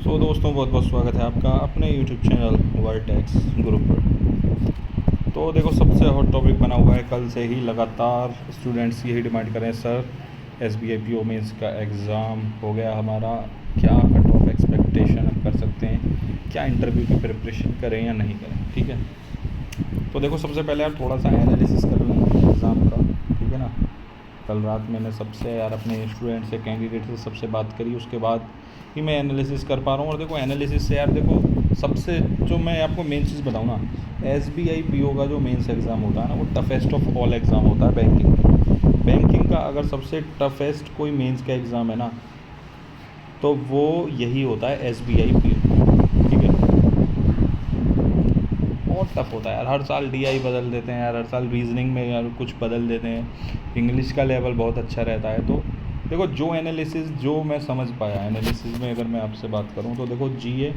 तो दोस्तों बहुत बहुत स्वागत है आपका अपने YouTube चैनल वर्टेक्स ग्रुप पर। तो देखो सबसे हॉट टॉपिक बना हुआ है कल से ही लगातार स्टूडेंट्स यही डिमांड कर रहे हैं, सर SBI PO मेंस का एग्ज़ाम हो गया हमारा, क्या कट ऑफ एक्सपेक्टेशन हम कर सकते हैं, क्या इंटरव्यू की प्रिपरेशन करें या नहीं करें। ठीक है, तो देखो सबसे पहले यार थोड़ा सा एनालिसिस कर लें एग्ज़ाम का। ठीक है ना, कल रात मैंने सबसे अपने स्टूडेंट से, कैंडिडेट से सबसे बात करी, उसके बाद ही मैं एनालिसिस कर पा रहा हूँ। और देखो एनालिसिस से देखो सबसे जो मैं आपको मेन चीज़ बताऊँ ना, SBI PO का जो मेंस एग्ज़ाम होता है ना, वो टफेस्ट ऑफ ऑल एग्ज़ाम होता है बैंकिंग का। अगर सबसे टफेस्ट कोई मेंस का एग्ज़ाम है ना, तो वो यही होता है SBI PO। ठीक है, बहुत टफ होता है यार, हर साल DI बदल देते हैं यार, हर साल रीजनिंग में यार कुछ बदल देते हैं, इंग्लिश का लेवल बहुत अच्छा रहता है। तो देखो जो एनालिसिस जो मैं समझ पाया एनालिसिस में, अगर मैं आपसे बात करूं तो देखो GA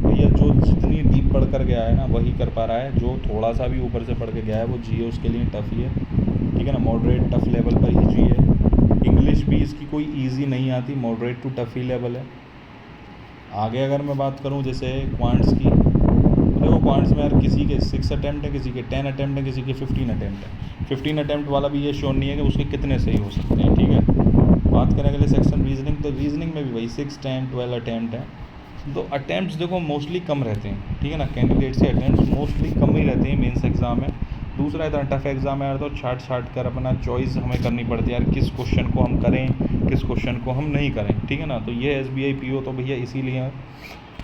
भैया जो जितनी डीप पढ़ कर गया है ना वही कर पा रहा है, जो थोड़ा सा भी ऊपर से पढ़ के गया है वो GA उसके लिए टफ ही है। ठीक है ना, मॉडरेट टफ लेवल पर ही GA है। इंग्लिश भी इसकी कोई ईजी नहीं आती, मॉडरेट टू टफ ही लेवल है। आगे अगर मैं बात करूँ जैसे क्वांट्स की, तो देखो क्वांट्स में यार किसी के 6 अटैम्प्ट है, किसी के 10 अटैम्प्ट है, किसी के 15 अटैम्प्ट है। 15 अटैम्प्ट वाला भी ये श्योर नहीं है कि उसके कितने सही हो सकते हैं। ठीक है, बात करें अगले सेक्शन रीजनिंग, तो रीजनिंग में भी वही 6 अटैम्प्ट 12 अटैम्प्ट है। तो अटैम्प्ट्स देखो मोस्टली कम रहते हैं। ठीक है ना, कैंडिडेट से अटैम्प्ट्स मोस्टली कम ही रहते हैं मेंस एग्ज़ाम में। दूसरा इतना टफ एग्ज़ाम है यार, तो छाट कर अपना चॉइस हमें करनी पड़ती है यार, किस क्वेश्चन को हम करें किस क्वेश्चन को हम नहीं करें। ठीक है ना, तो ये SBI PO तो भैया इसीलिए है।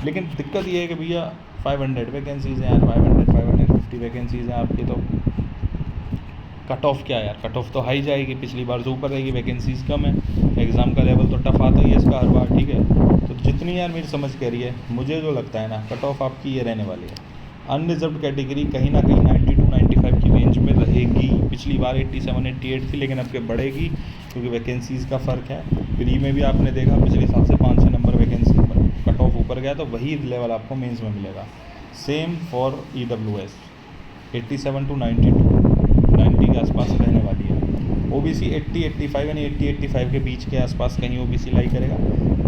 लेकिन दिक्कत ये है कि भैया 500 वैकेंसीज़ हैं यार, 550 वैकेंसीज़ हैं आपकी, तो कट ऑफ क्या है यार, कट ऑफ तो हाई जाएगी, पिछली बार से ऊपर रहेगी, वैकेंसीज़ कम है, एग्ज़ाम का लेवल तो टफ आता ही है इसका हर बार। ठीक है, तो जितनी यार मेरी समझ कह रही है, मुझे जो लगता है ना, कट ऑफ आपकी ये रहने वाली है। अनरिजर्व्ड कैटेगरी कहीं ना कहीं 90 to 95 की रेंज में रहेगी। पिछली बार 87 88 थी, लेकिन अब के बढ़ेगी क्योंकि वैकेंसीज़ का फ़र्क है। प्री में भी आपने देखा पिछले साल से 5-6 नंबर वैकेंसी कट ऑफ ऊपर गया, तो वही लेवल आपको मेंस में मिलेगा। सेम फॉर EWS 87 to 90 के आसपास रहने वाली है। OBC 80-85 यानी 80-85 के बीच के आसपास कहीं OBC लाई करेगा।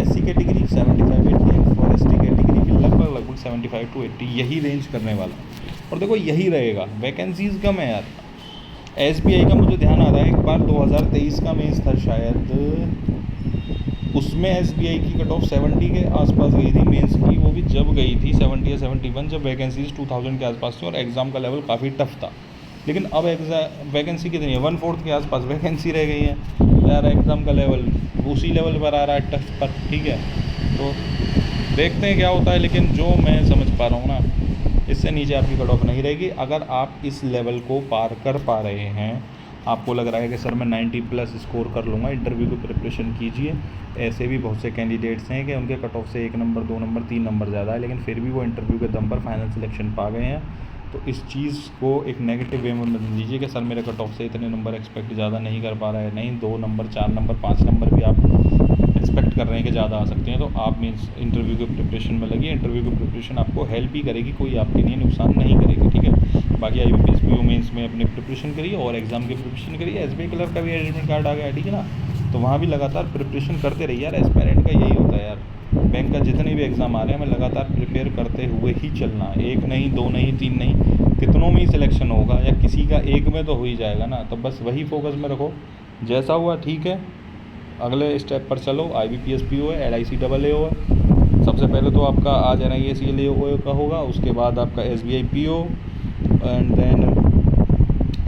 SC कैटेगरी 75-80 और ST कैटेगरी भी लगभग 75 to 80 यही रेंज करने वाला। और देखो यही रहेगा, वैकेंसीज़ कम है यार। SBI का मुझे ध्यान आ रहा है, एक बार 2023 का मेंस था शायद, उसमें SBI की कट ऑफ 70 के आसपास गई थी मेंस की, वो भी जब गई थी 70 या 71, जब वैकेंसीज 2000 के आसपास थी और एग्ज़ाम का लेवल काफ़ी टफ था। लेकिन अब वैकेंसी कितनी है, 1/4 के आसपास वैकेंसी रह गई है यार, एग्ज़ाम का लेवल उसी लेवल पर आ रहा है टफ पर। ठीक है, तो देखते हैं क्या होता है, लेकिन जो मैं समझ पा रहा हूँ ना, इससे नीचे आपकी कट ऑफ नहीं रहेगी। अगर आप इस लेवल को पार कर पा रहे हैं, आपको लग रहा है कि सर मैं 90+ स्कोर कर लूँगा, इंटरव्यू की प्रिपरेशन कीजिए। ऐसे भी बहुत से कैंडिडेट्स हैं कि उनके कट ऑफ से 1 नंबर 2 नंबर 3 नंबर ज़्यादा है, लेकिन फिर भी वो इंटरव्यू के दम पर फाइनल सिलेक्शन पा गए हैं। तो इस चीज़ को एक नेगेटिव वे में मत लीजिए कि सर मेरे कट ऑफ से इतने नंबर एक्सपेक्ट ज़्यादा नहीं कर पा रहा है। नहीं, 2 नंबर 4 नंबर 5 नंबर भी आप एक्सपेक्ट कर रहे हैं कि ज़्यादा आ सकते हैं, तो आप मीन्स इंटरव्यू की प्रिपरेशन में लगिए। इंटरव्यू की प्रिपरेशन आपको हेल्प ही करेगी, कोई आपके लिए नुकसान नहीं करेगी। ठीक है, बाकी IBPS PO मेंस में अपनी प्रिपरेशन करिए और एग्ज़ाम की प्रिपरेशन करिए। SBI क्लर्क का भी एडमिट कार्ड आ गया है, ठीक है ना, तो वहाँ भी लगातार प्रिपरेशन करते रहिए यार। एस्पायरेंट का यही होता है यार, बैंक का जितने भी एग्ज़ाम आ रहे हैं हमें लगातार प्रिपेयर करते हुए ही चलना है। 1 नहीं 2 नहीं 3 नहीं, कितनों में ही सिलेक्शन होगा या किसी का एक में तो हो ही जाएगा ना। तो बस वही फोकस में रखो, जैसा हुआ ठीक है, अगले स्टेप पर चलो। IBPS PO है, LIC AAA है, सबसे पहले तो आपका आज NISCLA का होगा, उसके बाद आपका SBI PO and then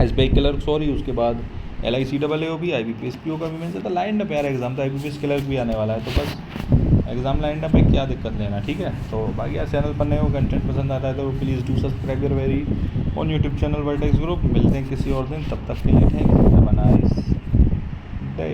SBI clerk उसके बाद LIC AAA भी, IBPS PO का भी मेंस है। तो लाइन अप यार एग्ज़ाम, तो IBPS क्लर्क भी आने वाला है, तो बस एग्ज़ाम लाइन अप है, क्या दिक्कत लेना। ठीक है, तो बाकी यार चैनल पर नए हो, कंटेंट पसंद आता है तो please do subscribe your very on YouTube channel vertex group. मिलते हैं किसी और दिन, तब तक के लिए thank you, have a nice day.